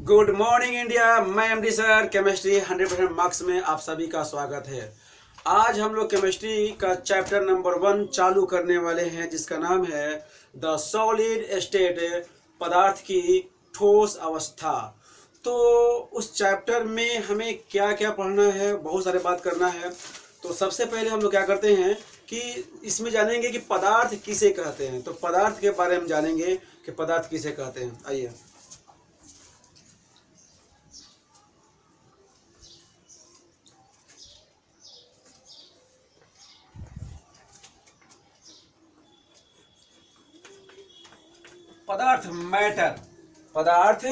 Good morning India. मैं MD sir chemistry 100% marks में आप सभी का स्वागत है। आज हम लोग केमिस्ट्री का चैप्टर नंबर 1 चालू करने वाले हैं, जिसका नाम है द सॉलिड स्टेट, पदार्थ की ठोस अवस्था। तो उस चैप्टर में हमें क्या क्या पढ़ना है, बहुत सारे बात करना है। तो सबसे पहले हम लोग क्या करते हैं कि इसमें जानेंगे कि पदार्थ किसे कहते हैं। तो पदार्थ के बारे में जानेंगे कि पदार्थ किसे कहते हैं। आइए, पदार्थ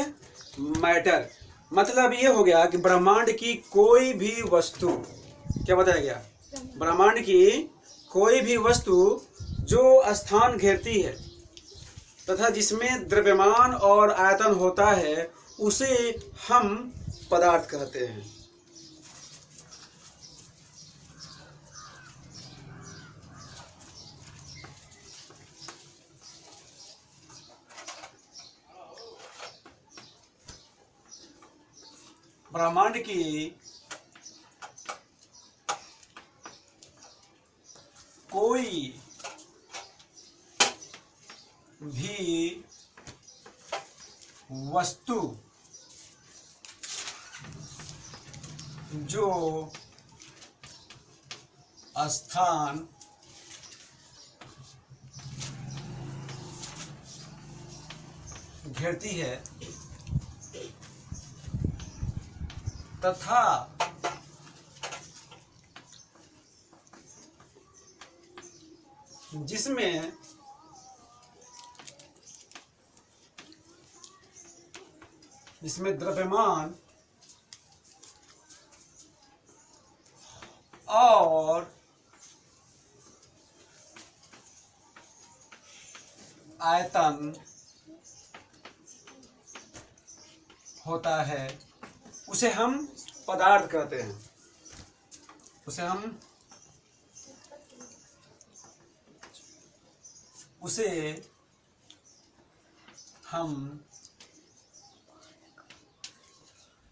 मैटर मतलब ये हो गया कि ब्रह्मांड की कोई भी वस्तु, क्या बताया गया, ब्रह्मांड की कोई भी वस्तु जो स्थान घेरती है तथा जिसमें द्रव्यमान और आयतन होता है, उसे हम पदार्थ कहते हैं। ब्रह्मांड की कोई भी वस्तु जो स्थान घेरती है तथा जिसमें द्रव्यमान और आयतन होता है, उसे हम पदार्थ कहते हैं। उसे हम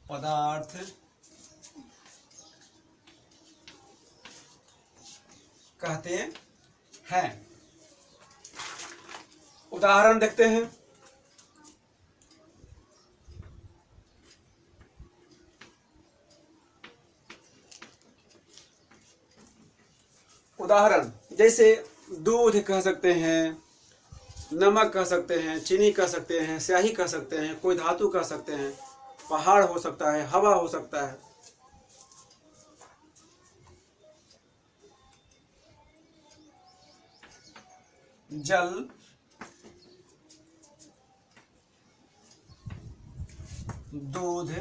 पदार्थ कहते हैं। उदाहरण देखते हैं। उदाहरण जैसे दूध कह सकते हैं, नमक कह सकते हैं, चीनी कह सकते हैं, स्याही कह सकते हैं, कोई धातु कह सकते हैं, पहाड़ हो सकता है, हवा हो सकता है। जल, दूध,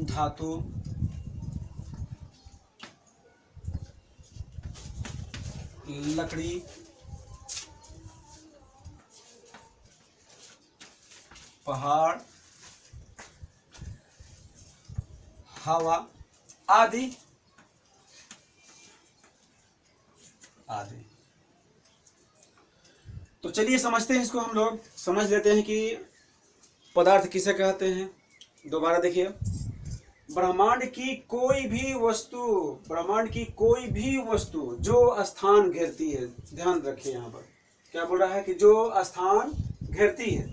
धातु, लकड़ी, पहाड़, हवा आदि आदि। तो चलिए समझते हैं इसको। हम लोग समझ लेते हैं कि पदार्थ किसे कहते हैं। दोबारा देखिए, ब्रह्मांड की कोई भी वस्तु जो स्थान घेरती है। ध्यान रखिए, यहाँ पर क्या बोल रहा है कि जो स्थान घेरती है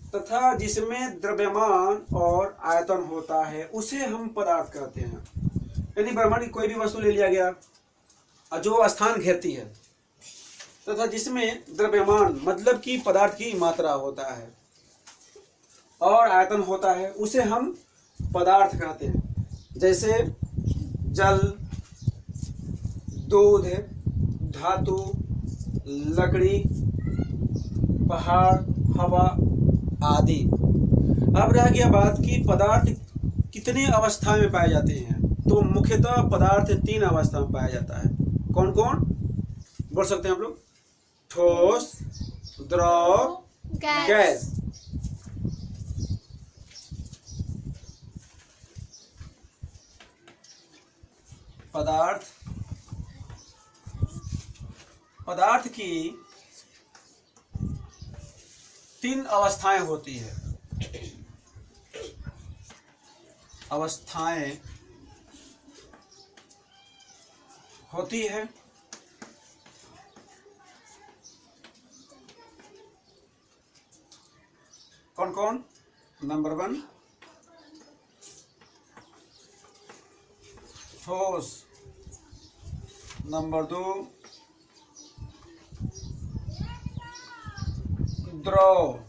तथा जिसमें द्रव्यमान और आयतन होता है, उसे हम पदार्थ कहते हैं। यानी ब्रह्मांड की कोई भी वस्तु ले लिया गया जो स्थान घेरती है तथा जिसमें द्रव्यमान मतलब कि पदार्थ की मात्रा होता है और आयतन होता है, उसे हम पदार्थ कहते हैं। जैसे जल, दूध, धातु, लकड़ी, पहाड़, हवा आदि। अब रह गया बात कि पदार्थ कितने अवस्था में पाए जाते हैं। तो मुख्यतः पदार्थ 3 अवस्था में पाया जाता है। कौन कौन बोल सकते हैं आप लोग? ठोस, द्रव, गैस। पदार्थ की 3 अवस्थाएं होती है। अवस्थाएं होती है। कौन कौन? नंबर 1 ठोस, नंबर 2 द्रव,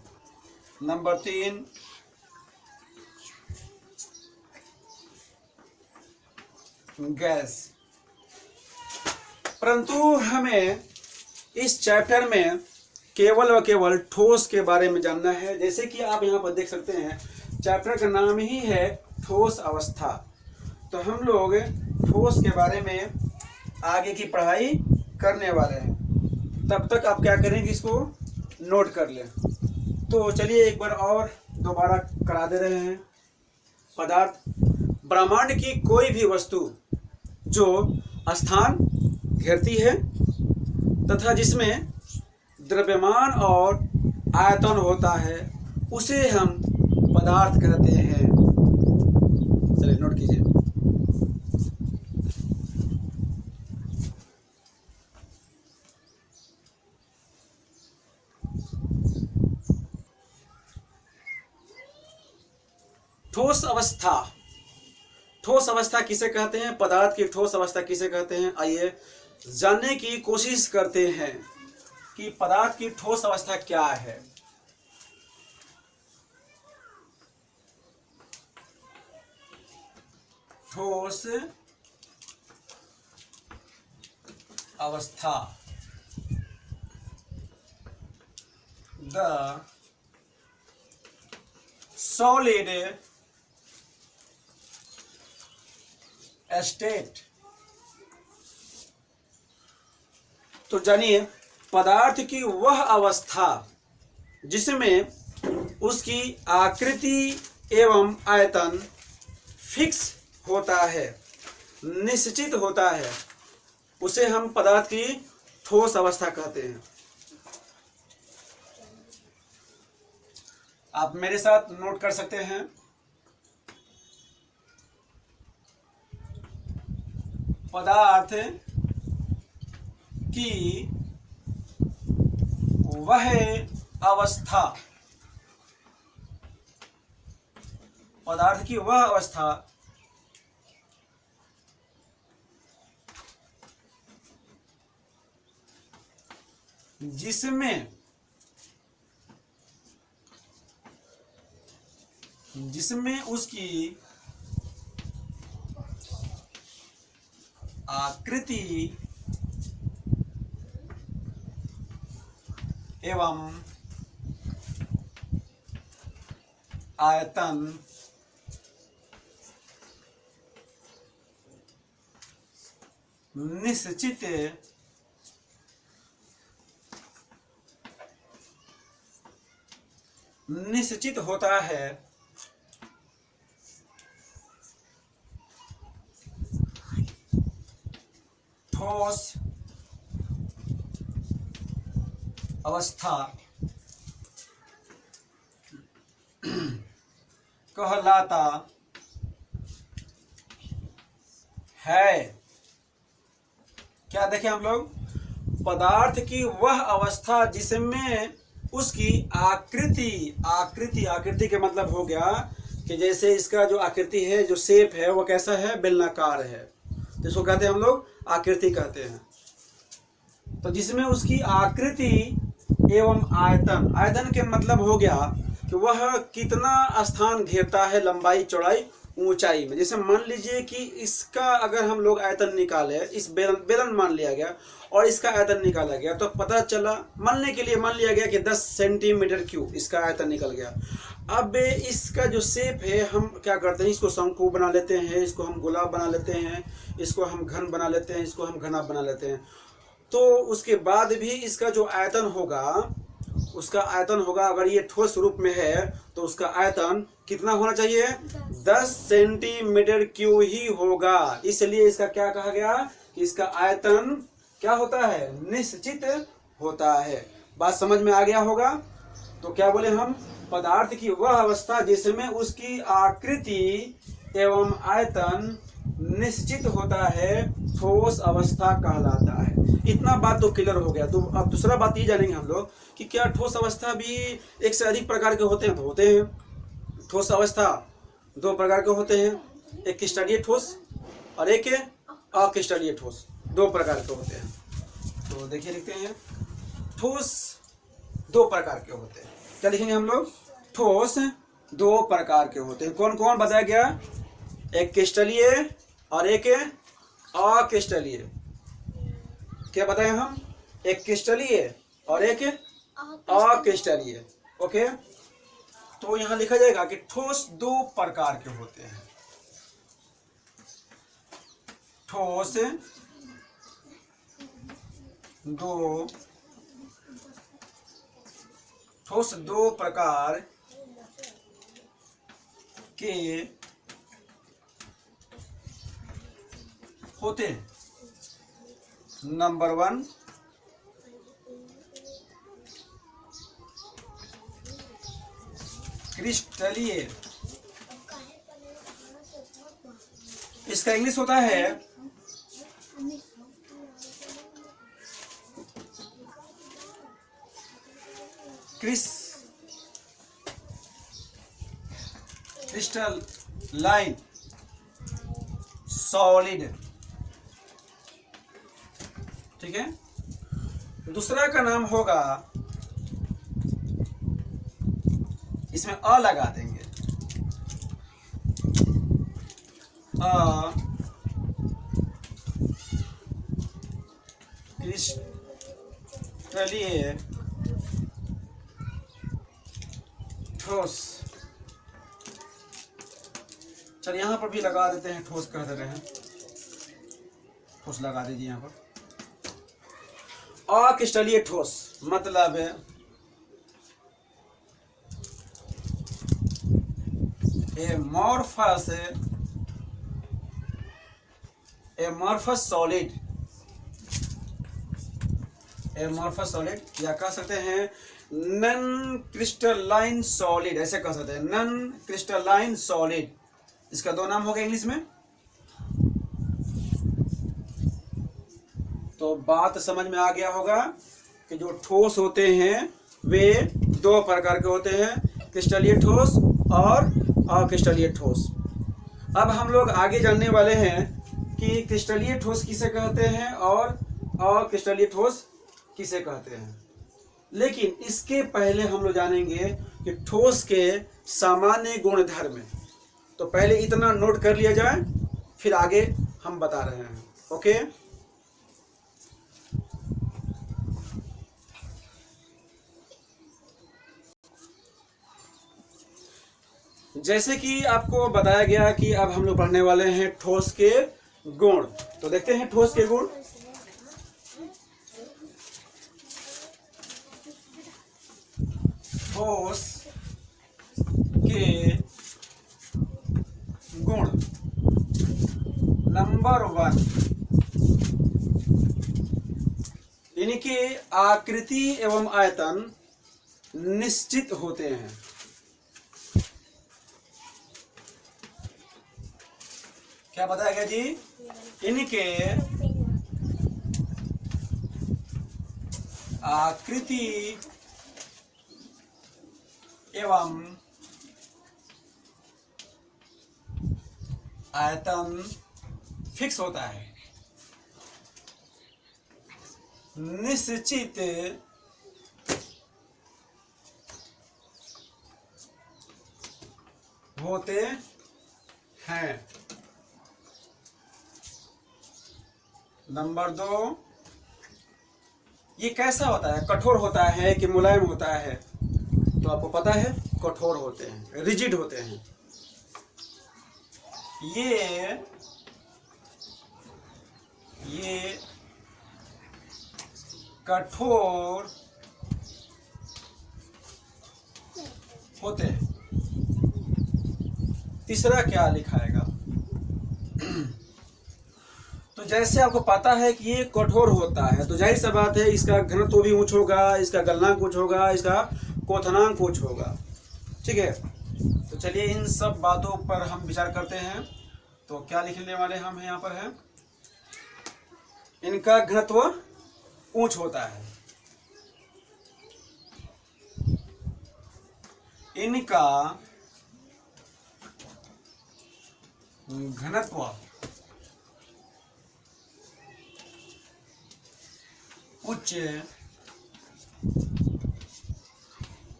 नंबर 3 गैस। परंतु हमें इस चैप्टर में केवल व केवल ठोस के बारे में जानना है। जैसे कि आप यहाँ पर देख सकते हैं, चैप्टर का नाम ही है ठोस अवस्था। तो हम लोग ठोस के बारे में आगे की पढ़ाई करने वाले हैं। तब तक आप क्या करेंगे, इसको नोट कर लें। तो चलिए एक बार और दोबारा करा दे रहे हैं। पदार्थ, ब्रह्मांड की कोई भी वस्तु जो स्थान घेरती है तथा जिसमें द्रव्यमान और आयतन होता है, उसे हम पदार्थ कहते हैं। चलिए नोट कीजिए। ठोस अवस्था, ठोस अवस्था किसे कहते हैं? पदार्थ की ठोस अवस्था किसे कहते हैं? आइए जानने की कोशिश करते हैं कि पदार्थ की ठोस अवस्था क्या है। ठोस अवस्था, द सॉलिड स्टेट। तो जानिए, पदार्थ की वह अवस्था जिसमें उसकी आकृति एवं आयतन फिक्स होता है, निश्चित होता है, उसे हम पदार्थ की ठोस अवस्था कहते हैं। आप मेरे साथ नोट कर सकते हैं। पदार्थ की वह अवस्था, पदार्थ की वह अवस्था जिसमें उसकी आकृति एवं आयतन निश्चित होता है, ठोस अवस्था कहलाता है। क्या देखें हम लोग? पदार्थ की वह अवस्था जिसमें उसकी आकृति के मतलब हो गया कि जैसे इसका जो आकृति है, जो शेप है, वो कैसा है? बेलनाकार है, तो इसको कहते हैं हम लोग आकृति कहते हैं। तो जिसमें उसकी आकृति एवं आयतन, आयतन के मतलब हो गया कि वह कितना स्थान घेरता है, लंबाई चौड़ाई ऊंचाई में। जैसे मान लीजिए कि इसका अगर हम लोग आयतन निकाले, इस बेलन मान लिया गया और इसका आयतन निकाला गया, तो पता चला, मानने के लिए मान लिया गया कि 10 सेंटीमीटर क्यूब इसका आयतन निकल गया। अब इसका जो शेप है, हम क्या करते हैं, इसको शंकु बना लेते हैं, इसको हम गोला बना लेते हैं, इसको हम घन बना लेते हैं, इसको हम घना बना लेते हैं। तो उसके बाद भी इसका जो आयतन होगा, उसका आयतन होगा, अगर ये ठोस रूप में है तो उसका आयतन कितना होना चाहिए? 10 सेंटीमीटर क्यूब ही होगा। इसलिए इसका क्या कहा गया कि इसका आयतन क्या होता है? निश्चित होता है। बात समझ में आ गया होगा। तो क्या बोले हम, पदार्थ की वह अवस्था जिसमें उसकी आकृति एवं आयतन निश्चित होता है, ठोस अवस्था कहलाता है। इतना बात तो क्लियर हो गया। तो अब दूसरा बात ये जानेंगे हम लोग कि क्या ठोस अवस्था भी एक से अधिक प्रकार के होते हैं? तो होते हैं। ठोस अवस्था दो प्रकार के होते हैं, एक क्रिस्टलीय ठोस और एक अक्रिस्टलीय ठोस, दो प्रकार के होते हैं। तो देखिए लिखते हैं, ठोस दो प्रकार के होते हैं। क्या लिखेंगे हम लोग? ठोस दो प्रकार के होते हैं। कौन कौन बताया गया? एक क्रिस्टलीय और एक अक्रिस्टलीय। क्या बताया हम? एक क्रिस्टलीय और एक अक्रिस्टलीय। ओके, तो यहां लिखा जाएगा कि ठोस दो प्रकार के होते हैं। ठोस दो प्रकार के होते हैं। नंबर 1 क्रिस्टलीय, इसका इंग्लिश होता है क्रिस्टलाइन सॉलिड। ठीक है। दूसरा का नाम होगा, इसमें अ लगा देंगे, क्रिस्टलीय ठोस। चल यहां पर भी लगा देते हैं, ठोस कह दे रहे हैं, ठोस लगा दीजिए यहां पर। अक्रिस्टलीय ठोस मतलब एमॉर्फस सॉलिड, या कह सकते हैं नॉन क्रिस्टलाइन सॉलिड, ऐसे कह सकते हैं, नॉन क्रिस्टलाइन सॉलिड। इसका दो नाम हो गया इंग्लिश में। तो बात समझ में आ गया होगा कि जो ठोस होते हैं वे दो प्रकार के होते हैं, क्रिस्टलीय ठोस और अक्रिस्टलीय ठोस। अब हम लोग आगे जानने वाले हैं कि क्रिस्टलीय ठोस किसे कहते हैं और अक्रिस्टलीय ठोस किसे कहते हैं। लेकिन इसके पहले हम लोग जानेंगे कि ठोस के सामान्य गुणधर्म। तो पहले इतना नोट कर लिया जाए, फिर आगे हम बता रहे हैं। ओके, जैसे कि आपको बताया गया कि अब हम लोग पढ़ने वाले हैं ठोस के गुण। तो देखते हैं ठोस के गुण। ठोस के गुण नंबर 1, इनकी आकृति एवं आयतन निश्चित होते हैं। क्या बताया गया जी? इनके आकृति एवं आयतन फिक्स होता है, निश्चित होते हैं। नंबर 2, ये कैसा होता है? कठोर होता है कि मुलायम होता है? तो आपको पता है कठोर होते हैं, रिजिड होते हैं। ये कठोर होते हैं। तीसरा क्या लिखाएगा? तो जैसे आपको पता है कि ये कठोर होता है, तो जाहिर सा बात है इसका घनत्व भी ऊंच होगा, इसका गलनांक ऊंच होगा, इसका क्वथनांक उच्च होगा। ठीक है, तो चलिए इन सब बातों पर हम विचार करते हैं। तो क्या लिखने वाले हम यहाँ पर है, इनका घनत्व ऊंच होता है, इनका घनत्व उच्च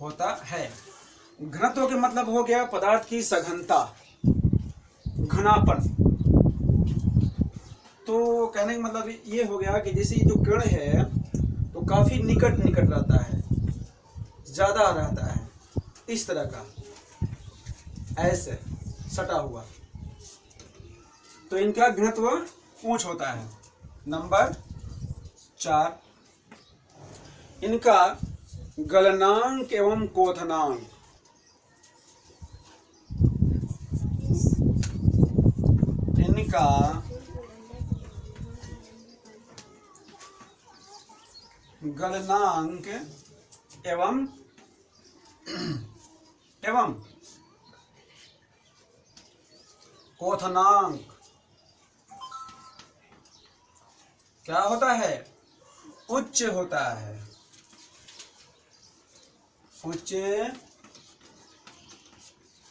होता है। घनत्व के मतलब हो गया पदार्थ की सघनता, घनापन। तो कहने का मतलब ये हो गया कि जैसे जो कण है तो काफी निकट निकट रहता है, ज्यादा रहता है, इस तरह का, ऐसे सटा हुआ, तो इनका घनत्व ऊंच होता है। नंबर 4, इनका गलनांक एवं क्वथनांक, इनका गलनांक एवं क्वथनांक क्या होता है, उच्च होता है, उच्च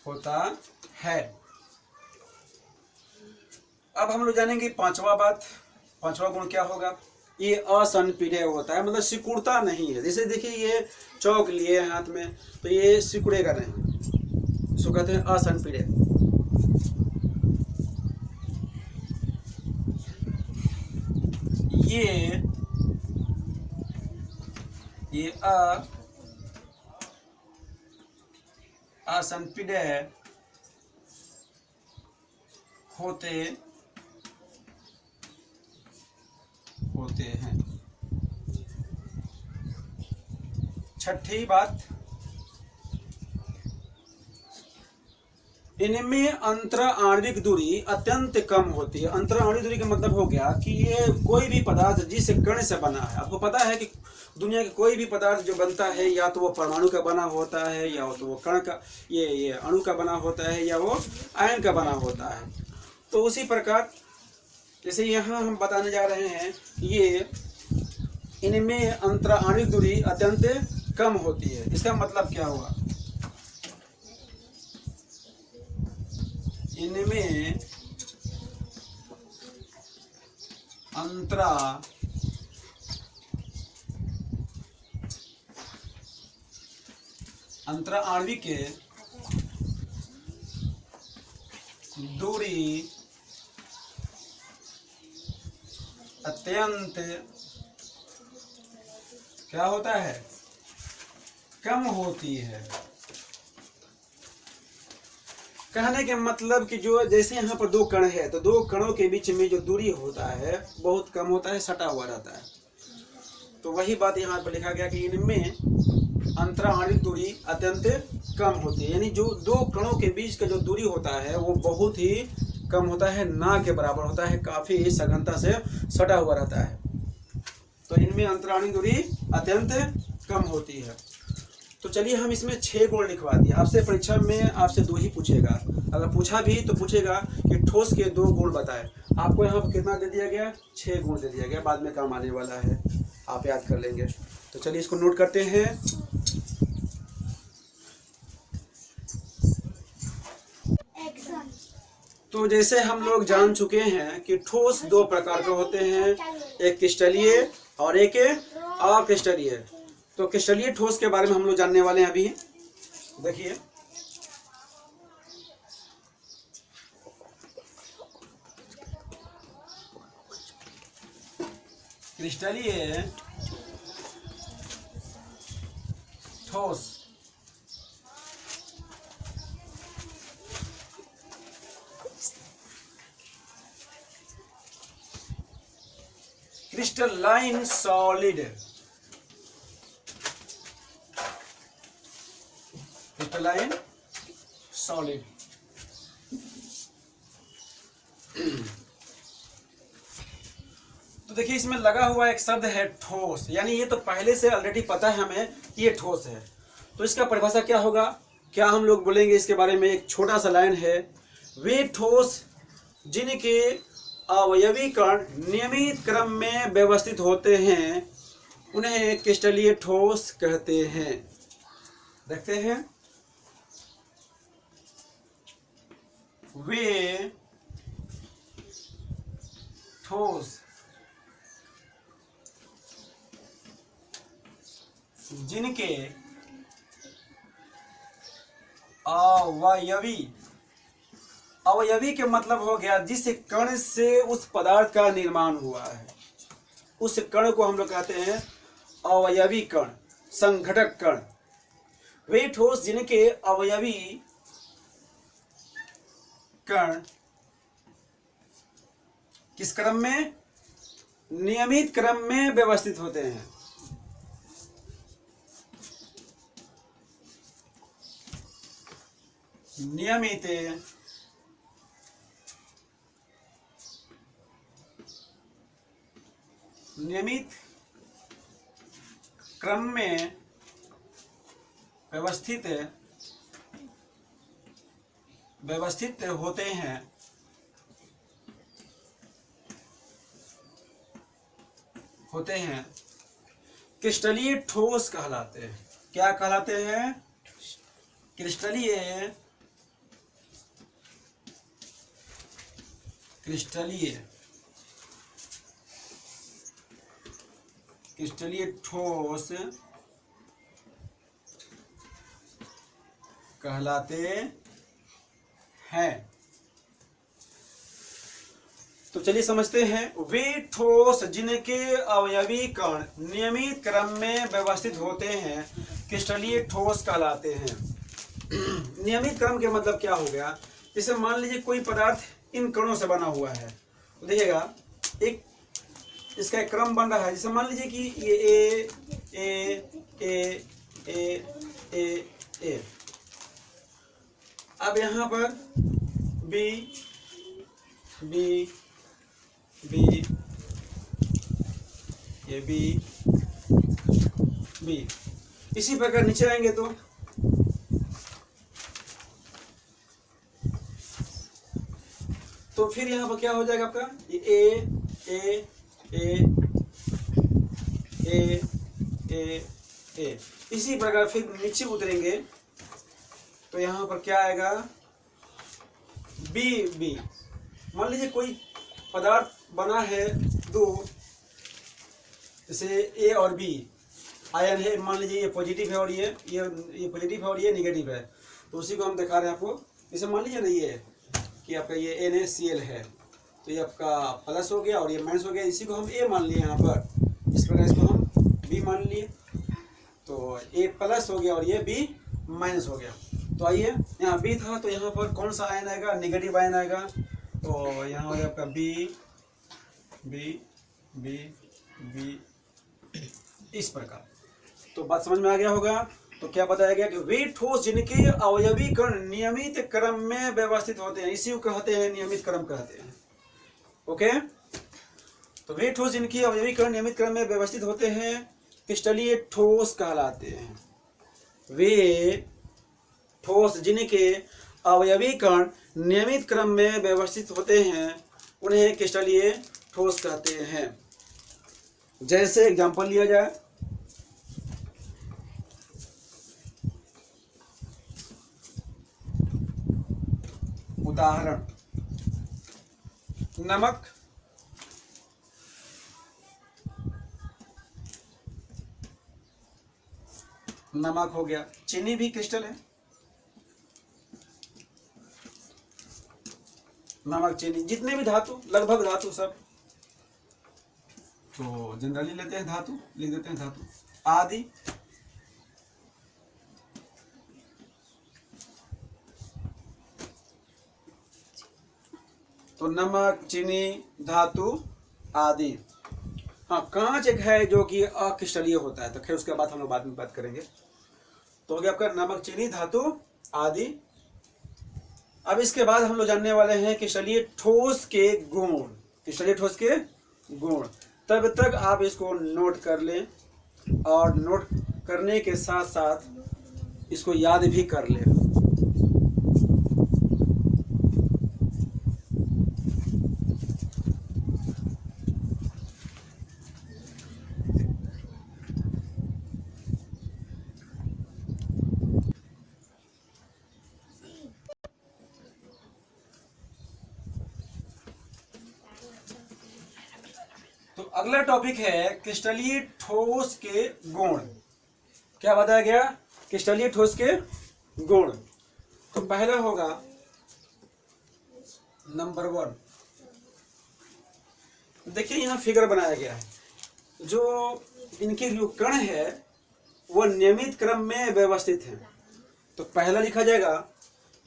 होता है। अब हम लोग जानेंगे पांचवा बात, पांचवा गुण क्या होगा। ये असंपीड्य होता है, मतलब सिकुड़ता नहीं है। जैसे देखिए ये चौक लिए हाथ में, तो ये सिकुड़ेगा नहीं, इसको कहते हैं असंपीड्य। ये असंपीड्य होते हैं। छठी बात, इनमें अंतर आणविक दूरी अत्यंत कम होती है। अंतर आणविक दूरी का मतलब हो गया कि ये कोई भी पदार्थ जिस कण से बना है, आपको पता है कि दुनिया के कोई भी पदार्थ जो बनता है या तो वो परमाणु का बना होता है, या तो वो कण का, ये अणु का बना होता है, या वो आयन का बना होता है। तो उसी प्रकार जैसे यहाँ हम बताने जा रहे हैं, ये इनमें अंतर आणविक दूरी अत्यंत कम होती है। इसका मतलब क्या हुआ, इनमें अंतर आणविक दूरी अत्यंत क्या होता है, कम होती है। कहने के मतलब कि जो जैसे यहाँ पर दो कण है, तो दो कणों के बीच में जो दूरी होता है बहुत कम होता है, सटा हुआ रहता है। तो वही बात यहाँ पर लिखा गया कि इनमें अंतर आणविक दूरी अत्यंत कम होती है, यानी जो दो कणों के बीच का जो दूरी होता है वो बहुत ही कम होता है, ना के बराबर होता है, काफी सघनता से सटा हुआ रहता है। तो इनमें अंतर आणविक दूरी अत्यंत कम होती है। तो चलिए हम इसमें 6 गुण लिखवा दिए। आपसे परीक्षा में आपसे 2 ही पूछेगा, अगर पूछा भी तो पूछेगा कि ठोस के 2 गुण बताएं। आपको यहाँ पर कितना दे दिया गया, 6 गुण दे दिया गया, बाद में काम आने वाला है, आप याद कर लेंगे। तो चलिए इसको नोट करते हैं। तो जैसे हम लोग जान चुके हैं कि ठोस 2 प्रकार के होते हैं, एक क्रिस्टलीय और एक अक्रिस्टलीय। तो क्रिस्टलीय ठोस के बारे में हम लोग जानने वाले हैं अभी। देखिए क्रिस्टलीय ठोस क्रिस्टलाइन सॉलिड, क्रिस्टलाइन सॉलिड। तो देखिए इसमें लगा हुआ एक शब्द है ठोस, यानी ये तो पहले से ऑलरेडी पता है हमें कि ये ठोस है। तो इसका परिभाषा क्या होगा, क्या हम लोग बोलेंगे इसके बारे में। एक छोटा सा लाइन है, वे ठोस जिनके अवयवी कण नियमित क्रम में व्यवस्थित होते हैं उन्हें क्रिस्टलीय ठोस कहते हैं। देखते हैं, वे ठोस जिनके अवयवी के मतलब हो गया जिस कण से उस पदार्थ का निर्माण हुआ है, उस कण को हम लोग कहते हैं अवयवी कण, संघटक कण। वे ठोस जिनके अवयवी कण किस क्रम में, नियमित क्रम में व्यवस्थित होते हैं। नियमित क्रम में व्यवस्थित होते हैं क्रिस्टलीय ठोस कहलाते हैं। क्या कहलाते हैं, क्रिस्टलीय ठोस कहलाते हैं। तो चलिए समझते हैं, वे ठोस जिनके अवयवी कण नियमित क्रम में व्यवस्थित होते हैं क्रिस्टलीय ठोस कहलाते हैं। नियमित क्रम के मतलब क्या हो गया, जैसे मान लीजिए कोई पदार्थ इन कणों से बना हुआ है, तो देखिएगा एक इसका एक क्रम बन रहा है। जैसे मान लीजिए कि ये ए ए ए ए ए, अब यहाँ पर बी बी बी, ये बी बी, इसी प्रकार नीचे आएंगे तो फिर यहाँ पर क्या हो जाएगा आपका, ये ए ए ए ए ए ए, इसी प्रकार फिर नीचे उतरेंगे तो यहाँ पर क्या आएगा, बी बी। मान लीजिए कोई पदार्थ बना है दो, जैसे ए और बी आयन है, मान लीजिए ये पॉजिटिव है और ये पॉजिटिव है और ये निगेटिव है, तो उसी को हम दिखा रहे हैं आपको। जैसे मान लीजिए ना ये कि आपका ये NaCl है, तो ये आपका प्लस हो गया और ये माइनस हो गया, इसी को हम ए मान लिए यहाँ पर, इस प्रकार इसको हम बी मान लिए, तो ए प्लस हो गया और ये बी माइनस हो गया। तो आइए, यहाँ बी था तो यहाँ पर कौन सा आयन आएगा, नेगेटिव आयन आएगा, तो यहाँ हो गया आपका बी बी बी बी, इस प्रकार। तो बात समझ में आ गया होगा। तो क्या बताया गया कि वे ठोस जिनके अवयवी कण नियमित क्रम में व्यवस्थित होते हैं, इसी को कहते हैं नियमित क्रम कहते हैं। ओके, तो वे ठोस जिनके अवयवी कण नियमित क्रम में व्यवस्थित होते हैं क्रिस्टलीय ठोस कहलाते हैं। वे ठोस जिनके अवयवी कण नियमित क्रम में व्यवस्थित होते हैं उन्हें क्रिस्टलीय ठोस कहते हैं। जैसे एग्जांपल लिया जाए, उदाहरण, नमक, नमक हो गया, चीनी भी क्रिस्टल है, नमक चीनी जितने भी धातु, लगभग धातु सब, तो जनरली लेते हैं धातु, लिख देते हैं धातु आदि। तो नमक, चीनी, धातु आदि। हाँ, कांच एक है जो कि अक्रिस्टलीय होता है, तो खैर उसके बाद हम लोग बाद में बात करेंगे। तो हो गया आपका नमक, चीनी, धातु आदि। अब इसके बाद हम लोग जानने वाले हैं क्रिस्टलीय ठोस के गुण। क्रिस्टलीय ठोस के गुण, तब तक आप इसको नोट कर लें, और नोट करने के साथ साथ इसको याद भी कर ले। तो अगला टॉपिक है क्रिस्टलीय ठोस के गुण। क्या बताया गया? क्रिस्टलीय ठोस के गुण। तो पहला होगा नंबर 1। देखिए यहाँ फिगर बनाया गया है, जो इनके जो कण है वो नियमित क्रम में व्यवस्थित है। तो पहला लिखा जाएगा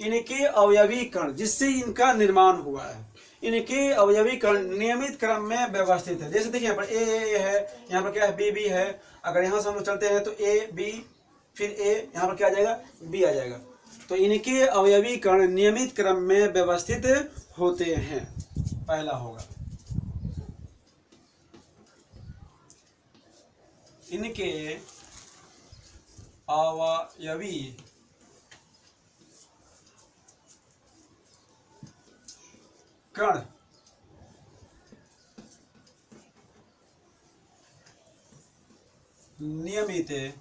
इनके अवयवी कण, जिससे इनका निर्माण हुआ है। इनके अवयवी कण नियमित क्रम में व्यवस्थित है। जैसे देखिए यहाँ पर ए है, यहाँ पर क्या है, बी बी है। अगर यहाँ से हम लोग चलते हैं तो ए बी, फिर ए, यहाँ पर क्या आ जाएगा, बी आ जाएगा। तो इनके अवयवी कण नियमित क्रम में व्यवस्थित होते हैं, पहला होगा। इनके अवयवी कण नियमित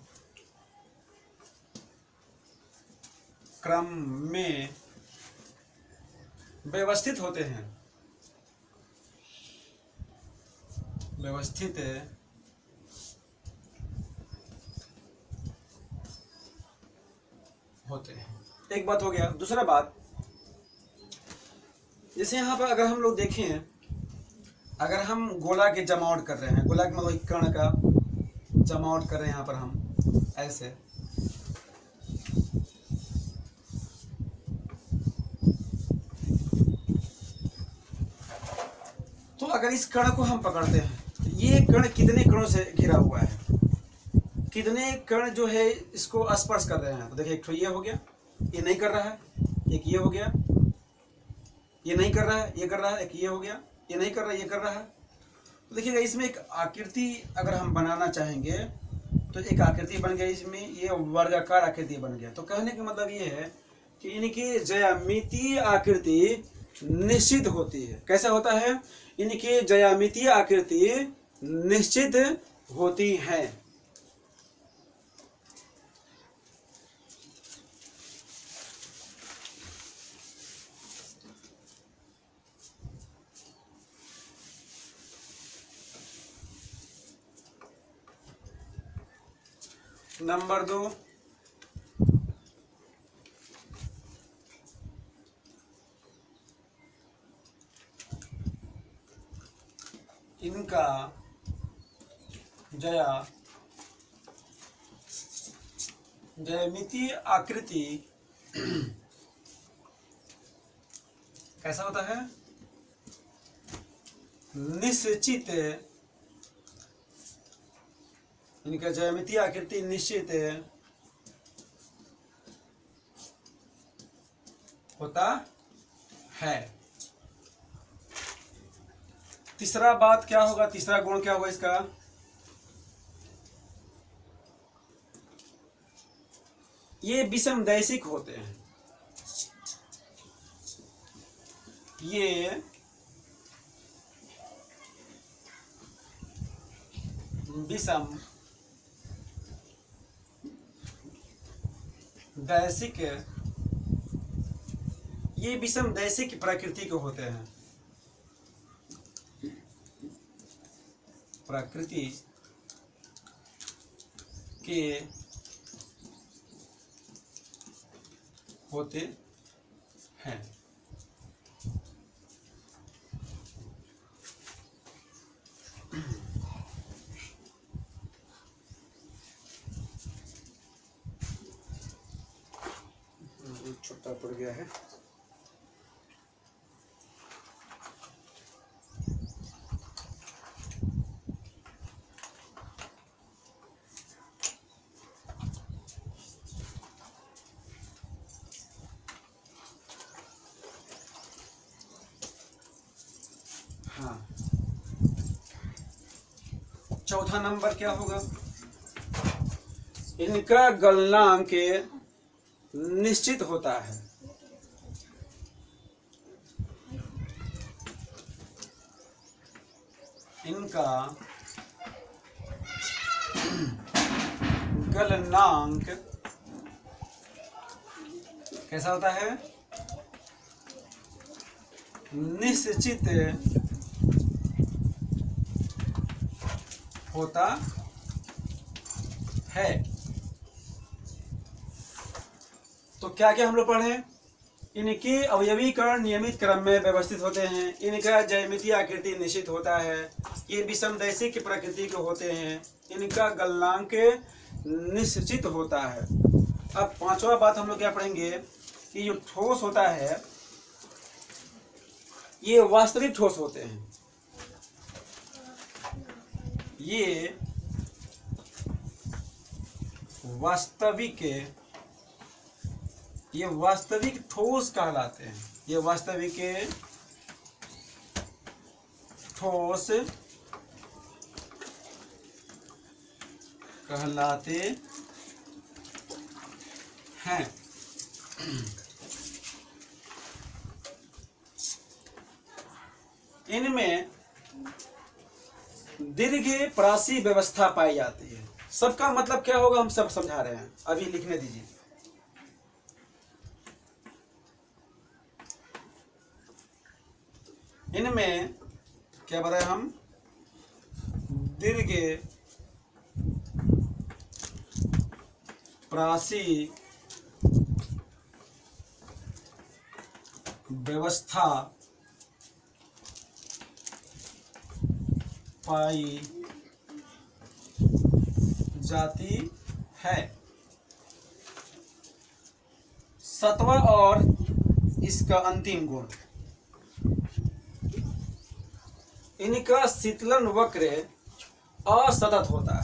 क्रम में व्यवस्थित होते हैं, व्यवस्थित होते हैं। एक बात हो गया। दूसरा बात, जैसे यहाँ पर अगर हम लोग देखें, अगर हम गोला के जमावट कर रहे हैं, गोला के मतलब कण का जमावट कर रहे हैं यहाँ पर हम ऐसे, तो अगर इस कण को हम पकड़ते हैं तो ये कण कितने कणों से घिरा हुआ है, कितने कण जो है इसको स्पर्श कर रहे हैं। तो देखिए एक तो ये हो गया, ये नहीं कर रहा है, एक ये हो गया, ये नहीं कर रहा है, ये कर रहा है, एक ये हो गया, ये नहीं कर रहा है, ये कर रहा है। तो देखिएगा इसमें एक आकृति अगर हम बनाना चाहेंगे तो एक आकृति बन गई, इसमें ये वर्गाकार आकृति बन गया। तो कहने का मतलब ये है कि इनकी ज्यामितीय आकृति निश्चित होती है। कैसा होता है? इनकी ज्यामितीय आकृति निश्चित होती है। नंबर 2, इनका ज्यामितीय आकृति कैसा होता है? निश्चित। इनका ज्यामितीय आकृति निश्चित होता है। तीसरा बात क्या होगा? तीसरा गुण क्या होगा इसका? ये विषमदैशिक होते हैं। ये विषम दैशिक, ये विषम दैशिक प्रकृति के होते हैं, प्रकृति के होते हैं। छोटा पड़ गया है। हाँ, चौथा नंबर क्या होगा? इनका गलनांक निश्चित होता है। इनका गलनांक कैसा होता है? निश्चित होता है। तो क्या क्या हम लोग पढ़े? इनके अवयवीकरण नियमित क्रम में व्यवस्थित होते हैं, इनका ज्यामितीय आकृति निश्चित होता है, ये विषमदैशिक प्रकृति के होते हैं, इनका गलनांक निश्चित होता है। अब पांचवा बात हम लोग क्या पढ़ेंगे कि जो ठोस होता है ये वास्तविक ठोस होते हैं। ये वास्तविक ठोस कहलाते हैं। ये वास्तविक ठोस कहलाते हैं। इनमें दीर्घ प्रासी व्यवस्था पाई जाती है। सबका मतलब क्या होगा हम सब समझा रहे हैं, अभी लिखने दीजिए। इनमें क्या बताए हम? दीर्घ प्रासी व्यवस्था पाई जाती है। सतवा और इसका अंतिम गुण, इनका शीतलन वक्र असतत होता है।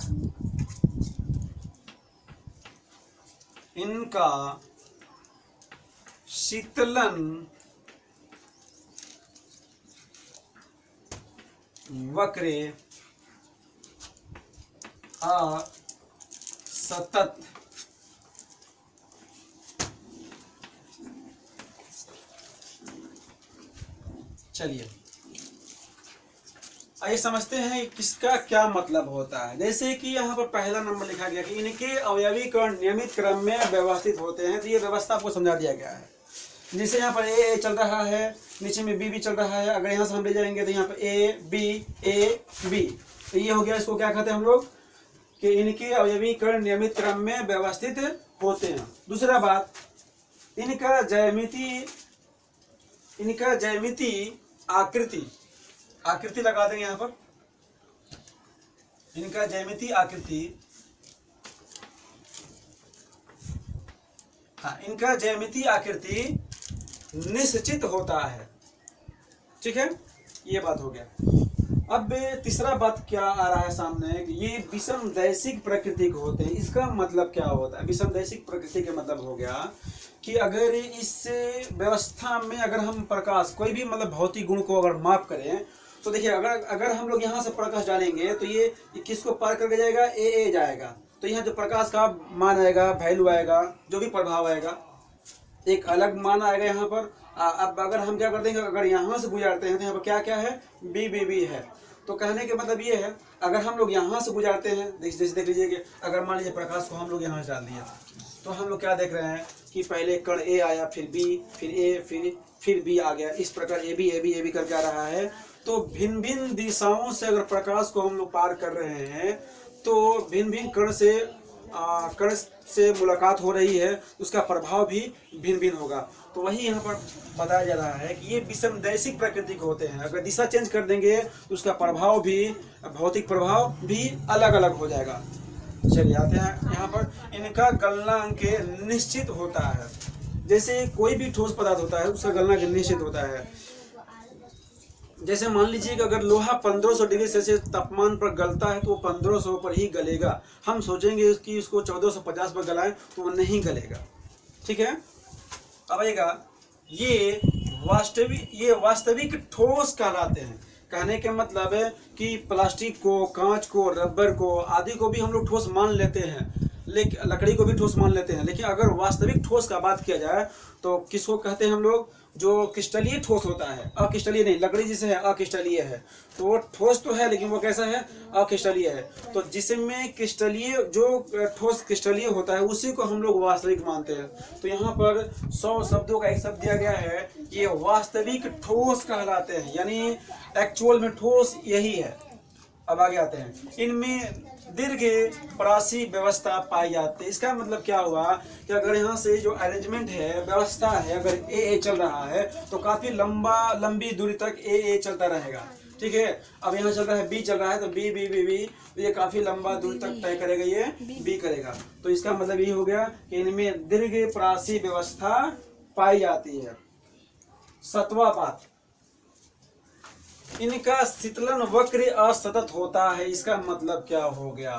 इनका शीतलन वक्र असतत चलिए आइए समझते हैं किसका क्या मतलब होता है। जैसे कि यहाँ पर पहला नंबर लिखा गया कि इनके अवयवीकरण नियमित क्रम में व्यवस्थित होते हैं, तो ये व्यवस्था आपको समझा दिया गया है। जैसे यहाँ पर ए चल रहा है, नीचे में बी चल रहा है, अगर यहाँ से हम ले जाएंगे तो यहाँ पर ए बी, तो ये हो गया। इसको क्या कहते हैं हम लोग कि इनके अवयवीकरण नियमित क्रम में व्यवस्थित होते हैं। दूसरा बात, इनका ज्यामितीय आकृति लगा देंगे यहाँ पर। इनका ज्यामितीय आकृति, इनका ज्यामितीय आकृति निश्चित होता है। ठीक है, ये बात हो गया। अब तीसरा बात क्या आ रहा है सामने, ये विषमदैशिक प्रकृति के होते हैं। इसका मतलब क्या होता है? विषमदैशिक प्रकृति का मतलब हो गया कि अगर इस व्यवस्था में अगर हम प्रकाश कोई भी मतलब भौतिक गुण को अगर माप करें तो देखिए, अगर हम लोग यहाँ से प्रकाश डालेंगे तो ये किसको पार करके जाएगा? ए जाएगा। तो यहाँ जो प्रकाश का मान आएगा, वैल्यू आएगा, जो भी प्रभाव आएगा, एक अलग मान आएगा यहाँ पर। अब अगर हम क्या कर देंगे, अगर यहाँ से गुजारते हैं तो यहाँ पर क्या क्या है? बी है। तो कहने के मतलब ये है, अगर हम लोग यहाँ से गुजारते हैं, जैसे देख लीजिए कि अगर मान लीजिए प्रकाश को हम लोग यहाँ से डाल दिया तो हम लोग क्या देख रहे हैं कि पहले कण ए आया, फिर बी, फिर ए, फिर बी आ गया। इस प्रकार ए बी करके आ रहा है। तो भिन्न भिन्न दिशाओं से अगर प्रकाश को हम लोग पार कर रहे हैं तो भिन्न भिन्न कण से मुलाकात हो रही है, उसका प्रभाव भी भिन्न भिन्न होगा। तो वही यहाँ पर बताया जा रहा है कि ये विषमदैशिक प्रकृति के होते हैं। अगर दिशा चेंज कर देंगे तो उसका प्रभाव भी, भौतिक प्रभाव भी अलग अलग हो जाएगा। चलिए आते हैं यहाँ पर। इनका गलनांक निश्चित होता है। जैसे कोई भी ठोस पदार्थ होता है उसका गलनांक निश्चित होता है। जैसे मान लीजिए कि अगर लोहा 1500 डिग्री सेल्सियस तापमान पर गलता है तो वो 1500 पर ही गलेगा। हम सोचेंगे कि इसको 1450 पर गलाएं तो वो नहीं गलेगा। ठीक है, अब आएगा ये वास्तविक ठोस कहलाते हैं। कहने के मतलब है कि प्लास्टिक को, कांच को, रबर को आदि को भी हम लोग ठोस मान लेते हैं। लेकिन लकड़ी को भी ठोस मान लेते हैं, लेकिन अगर वास्तविक ठोस का बात किया जाए तो किसको कहते हैं हम लोग? जो क्रिस्टलीय ठोस होता है, अक्रिस्टलीय नहीं। लकड़ी जिसे है अक्रिस्टलीय है, तो वो ठोस तो है लेकिन वो कैसा है? अक्रिस्टलीय है। तो जिसमें क्रिस्टलीय, जो ठोस क्रिस्टलीय होता है उसी को हम लोग वास्तविक मानते हैं। तो यहाँ पर 100 शब्दों का एक शब्द दिया गया है, ये वास्तविक ठोस कहलाते हैं, यानी एक्चुअल में ठोस यही है। अब आगे आते हैं, इनमें दीर्घ प्रासी व्यवस्था पाई जाती है। इसका मतलब क्या हुआ कि अगर यहाँ से जो अरेंजमेंट है, व्यवस्था है, अगर ए चल रहा है तो काफी लंबी दूरी तक ए चलता रहेगा। ठीक है, अब यहाँ चल रहा है बी चल रहा है, तो बी बी बी बी, तो ये काफी लंबा दूरी तक तय करेगा, ये बी करेगा। तो इसका मतलब ये हो गया कि इनमें दीर्घ प्रासी व्यवस्था पाई जाती है। 7वां बात, इनका शीतलन वक्र असतत होता है। इसका मतलब क्या हो गया,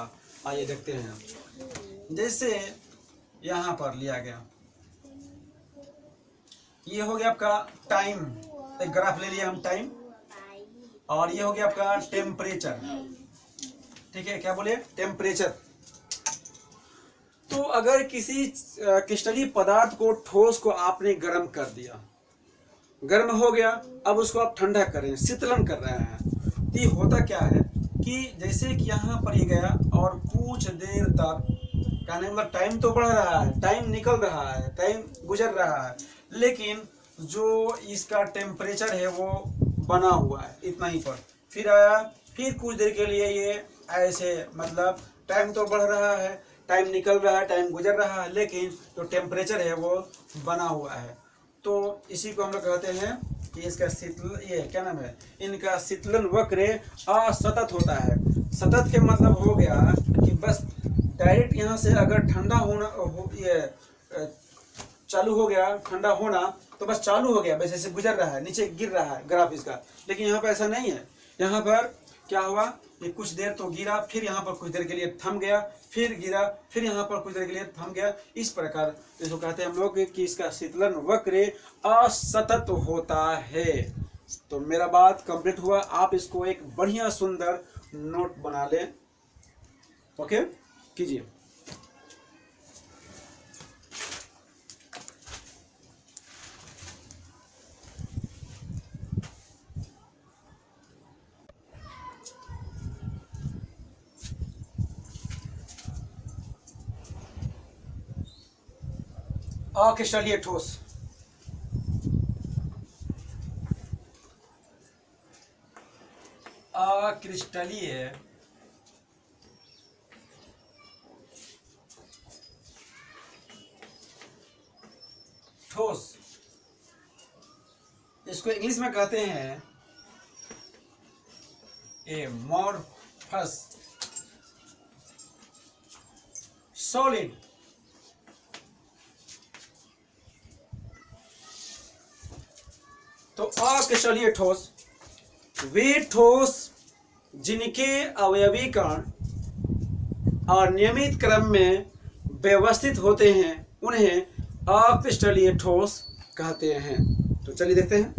आइए देखते हैं। जैसे यहां पर लिया गया, ये हो गया आपका टाइम, एक ग्राफ ले लिया हम टाइम, और ये हो गया आपका टेम्परेचर। ठीक है, क्या बोले? टेम्परेचर। तो अगर किसी क्रिस्टलीय पदार्थ को, ठोस को आपने गर्म कर दिया, गर्म हो गया, अब उसको आप ठंडा कर रहे हैं, शीतलन कर रहे हैं, तो ये होता क्या है कि जैसे कि यहाँ पर ये गया और कुछ देर तक, कहने मतलब टाइम तो बढ़ रहा है, टाइम निकल रहा है, टाइम गुजर रहा है, लेकिन जो इसका टेम्परेचर है वो बना हुआ है इतना ही पर। फिर आया, फिर कुछ देर के लिए ये ऐसे, मतलब टाइम तो बढ़ रहा है, टाइम निकल रहा है, टाइम गुजर रहा है, लेकिन जो टेम्परेचर है वो बना हुआ है। तो इसी को हम लोग कहते हैं कि इसका शीतल, ये क्या नाम है, इनका शीतलन वक्र असतत होता है। सतत के मतलब हो गया कि बस डायरेक्ट यहाँ से अगर ठंडा होना ये चालू हो गया, ठंडा होना, तो बस चालू हो गया, बस ऐसे गुजर रहा है, नीचे गिर रहा है ग्राफ इसका। लेकिन यहाँ पर ऐसा नहीं है। यहाँ पर क्या हुआ, ये कुछ देर तो गिरा, फिर यहाँ पर कुछ देर के लिए थम गया, फिर गिरा, फिर यहाँ पर कुछ देर के लिए थम गया। इस प्रकार इसको कहते हैं हम लोग कि इसका शीतलन वक्र असतत होता है। तो मेरा बात कंप्लीट हुआ। आप इसको एक बढ़िया सुंदर नोट बना लें। ओके, कीजिए। अक्रिस्टलीय ठोस, अक्रिस्टलीय ठोस, इसको इंग्लिश में कहते हैं एमॉर्फस सॉलिड। तो अक्रिस्टलीय ठोस वे ठोस जिनके अवयवीकरण अनियमित क्रम में व्यवस्थित होते हैं, उन्हें अक्रिस्टलीय ठोस कहते हैं। तो चलिए देखते हैं।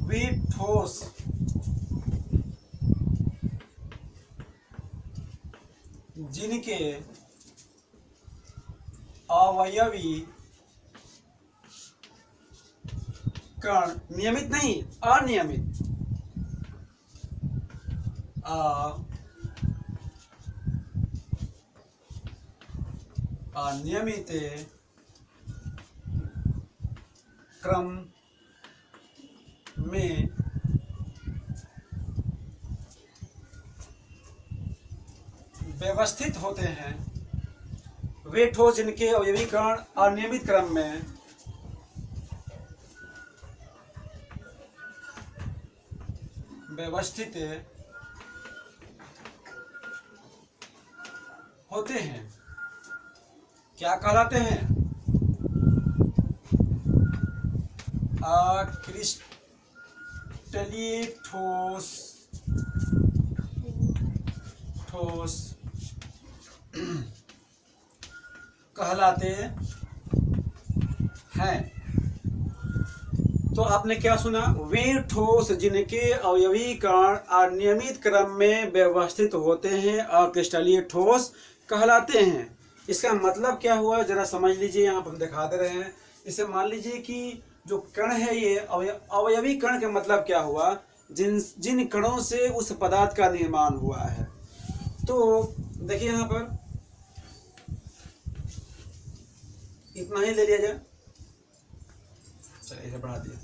वे ठोस जिनके अवयवी कण नियमित नहीं, अनियमित, अनियमित क्रम में व्यवस्थित होते हैं। वे ठोस जिनके अवयवीकरण अनियमित क्रम में व्यवस्थित होते हैं, क्या कहलाते हैं? अक्रिस्टलीय ठोस कहलाते हैं। तो तो आपने क्या सुना, वे ठोस जिनके अवयवी कण अनियमित क्रम में व्यवस्थित होते हैं अक्रिस्टलीय ठोस कहलाते हैं। इसका मतलब क्या हुआ जरा समझ लीजिए, यहाँ पर हम दिखा दे रहे हैं। इसे मान लीजिए कि जो कण है ये अवयवी कण का मतलब क्या हुआ, जिन कणों से उस पदार्थ का निर्माण हुआ है। तो देखिए यहाँ पर इतना ही ले लिया जाए, चलिए इसे बढ़ा दिया।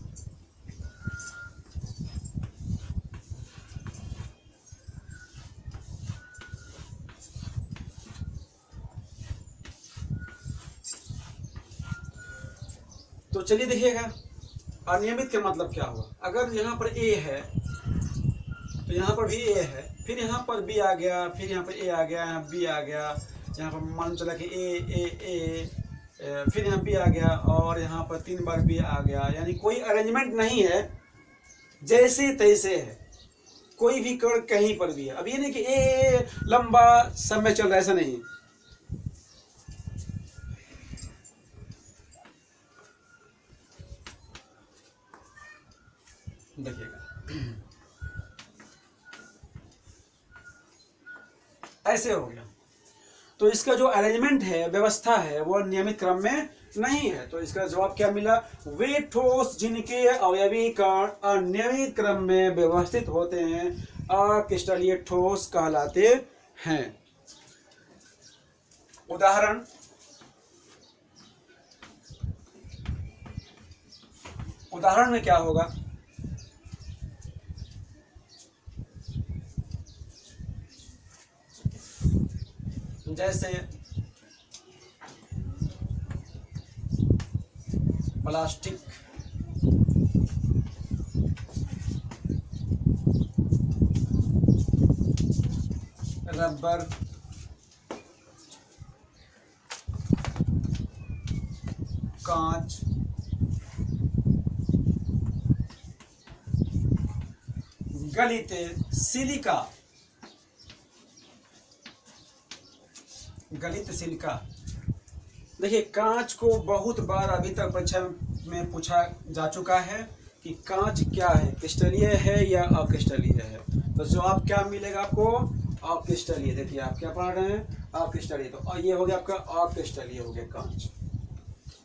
तो चलिए देखिएगा अनियमित का मतलब क्या हुआ। अगर यहाँ पर ए है तो यहाँ पर भी ए है, फिर यहाँ पर बी आ गया, फिर यहाँ पर ए आ गया, यहाँ बी आ गया, यहाँ पर मान चला कि ए फिर यहाँ बी आ गया और यहाँ पर 3 बार बी आ गया, यानी कोई अरेंजमेंट नहीं है, जैसे तैसे है, कोई भी कण कहीं पर भी है। अब ये नहीं कि ए लंबा समय चल रहा है, ऐसा नहीं। देखिएगा ऐसे हो गया। तो इसका जो अरेंजमेंट है, व्यवस्था है, वो नियमित क्रम में नहीं है। तो इसका जवाब क्या मिला, वे ठोस जिनके अवयवी कण अनियमित क्रम में व्यवस्थित होते हैं अक्रिस्टलीय ठोस कहलाते हैं। उदाहरण, उदाहरण में क्या होगा, जैसे प्लास्टिक, रबर, कांच, गलित सिलिका, गलित सिलिका। देखिए कांच को बहुत बार अभी तक परीक्षा में पूछा जा चुका है कि कांच क्या है, क्रिस्टलीय है या अक्रिस्टलीय है। तो जवाब क्या मिलेगा आपको, अक्रिस्टलीय। देखिए आप क्या पढ़ रहे हैं, अक्रिस्टलीय। तो ये हो गया आपका अक्रिस्टलीय हो गया कांच।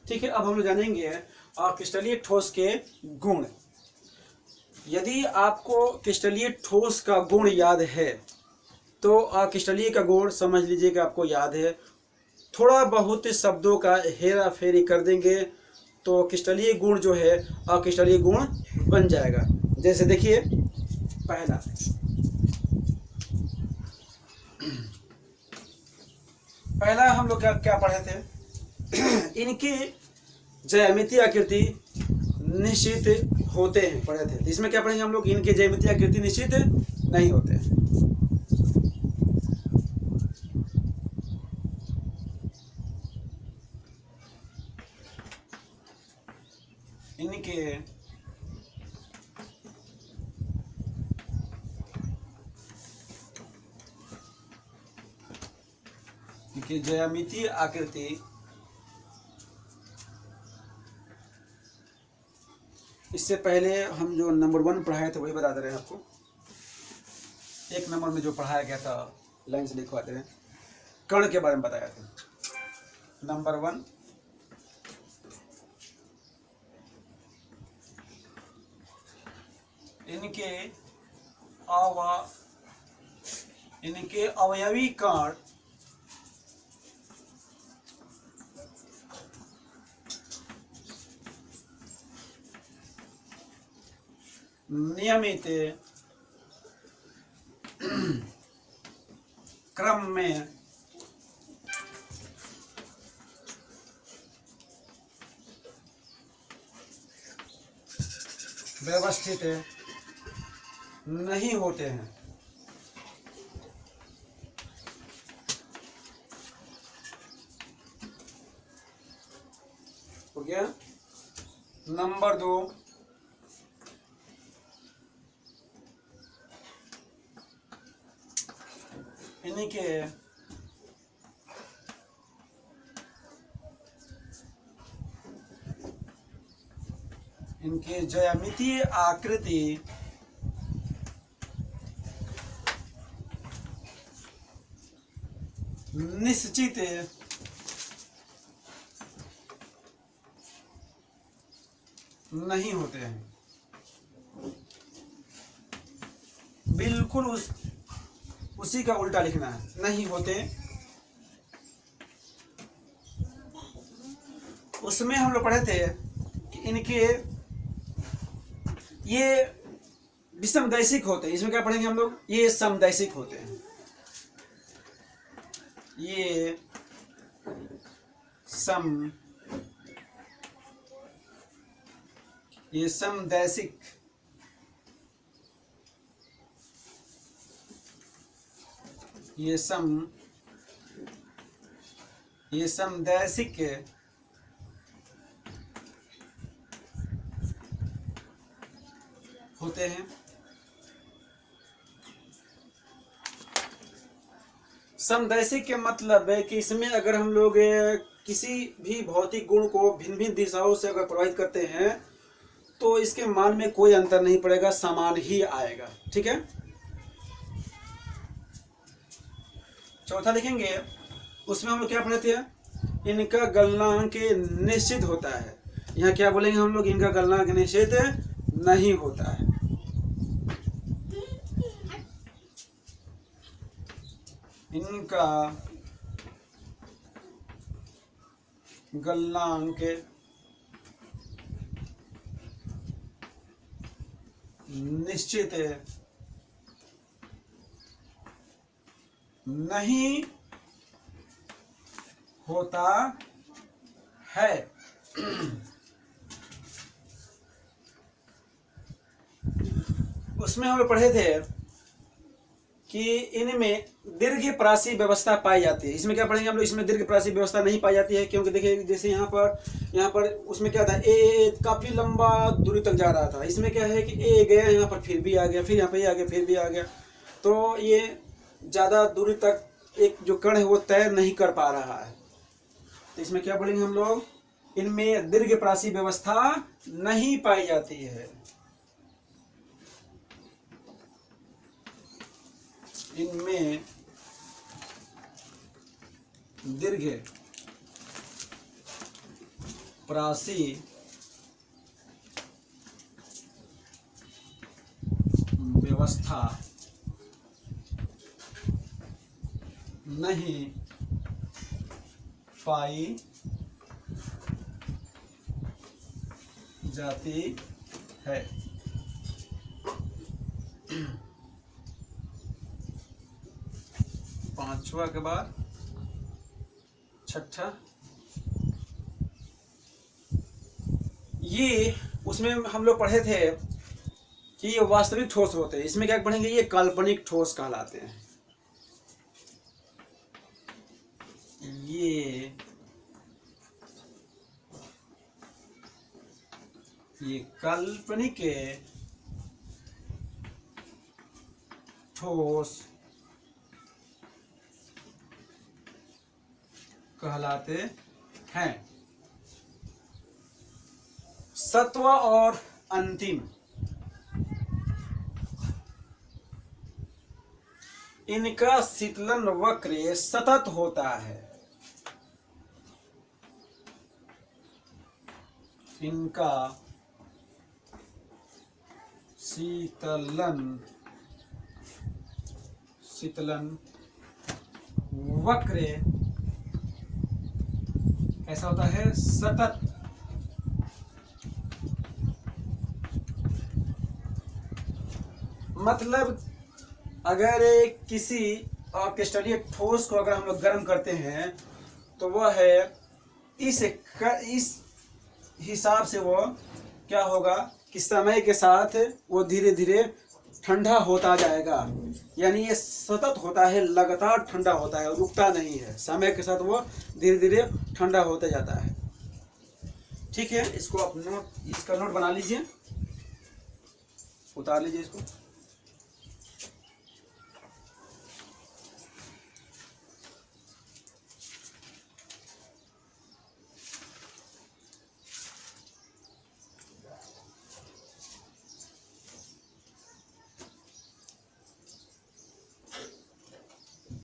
ठीक है, अब हम लोग जानेंगे अक्रिस्टलीय ठोस के गुण। यदि आपको क्रिस्टलीय ठोस का गुण याद है तो अक्रिस्टलीय का गुण समझ लीजिए कि आपको याद है। थोड़ा बहुत शब्दों का हेरा फेरी कर देंगे तो क्रिस्टलीय गुण जो है अक्रिस्टलीय गुण बन जाएगा। जैसे देखिए पहला हम लोग क्या पढ़े थे इनकी ज्यामितीय आकृति निश्चित होते हैं, पढ़े थे। इसमें क्या पढ़ेंगे हम लोग, इनके ज्यामितीय आकृति निश्चित नहीं होते। इनके ज्यामितीय आकृति इससे पहले हम जो नंबर 1 पढ़ाए थे वही बता दे रहे हैं आपको। 1 नंबर में जो पढ़ाया गया था लाइन से लिखवा दे रहे हैं, कण के बारे में बताया था। नंबर 1 इनके अवयवी कण नियमित क्रम में व्यवस्थित नहीं होते हैं। हो गया। नंबर 2 इनके इनके ज्यामितीय आकृति निश्चित नहीं होते हैं। बिल्कुल उसी का उल्टा लिखना है, नहीं होते। उसमें हम लोग पढ़े थे कि इनके ये विषमदैशिक होते हैं। इसमें क्या पढ़ेंगे हम लोग, ये समदैशिक होते हैं। ये समदैशिक ये समदैशिक होते हैं। समदैशिक के मतलब है कि इसमें अगर हम लोग किसी भी भौतिक गुण को भिन्न भिन्न दिशाओं से अगर प्रभावित करते हैं तो इसके मान में कोई अंतर नहीं पड़ेगा, समान ही आएगा। ठीक है। चौथा लिखेंगे, उसमें हम लोग क्या पढ़े थे, इनका गलनांक निश्चित होता है। यहाँ क्या बोलेंगे हम लोग, इनका गलनांक निश्चित नहीं होता है। इनका गलनांक निश्चित नहीं होता है। उसमें हम लोग पढ़े थे कि इनमें दीर्घप्रासी व्यवस्था पाई जाती है। इसमें क्या पढ़ेंगे हम लोग, इसमें दीर्घप्रासी व्यवस्था नहीं पाई जाती है, क्योंकि देखिए जैसे यहाँ पर उसमें क्या था, ए काफी लंबा दूरी तक जा रहा था। इसमें क्या है कि ए गया यहाँ पर, फिर भी आ गया, फिर यहाँ पे आ गया, फिर भी आ गया। तो ये ज्यादा दूरी तक एक जो कण है वो तय नहीं कर पा रहा है। तो इसमें क्या बोलेंगे हम लोग, इनमें दीर्घप्रासी व्यवस्था नहीं पाई जाती है। इनमें दीर्घप्रासी व्यवस्था नहीं पाई जाती है। पांचवा के बाद छठा, ये उसमें हम लोग पढ़े थे कि ये वास्तविक ठोस होते हैं। इसमें क्या पढ़ेंगे, ये काल्पनिक ठोस कहलाते हैं। ये काल्पनिक ठोस कहलाते हैं। सत्वा और अंतिम, इनका शीतलन वक्र सतत होता है। इनका शीतलन वक्र कैसा होता है, सतत। मतलब अगर किसी क्रिस्टलीय ठोस को अगर हम लोग गर्म करते हैं तो वह है इस हिसाब से वो क्या होगा कि समय के साथ वो धीरे धीरे ठंडा होता जाएगा। यानी ये सतत होता है, लगातार ठंडा होता है, रुकता नहीं है। समय के साथ वो धीरे धीरे ठंडा होता जाता है। ठीक है, इसको आप इसका नोट बना लीजिए, उतार लीजिए इसको।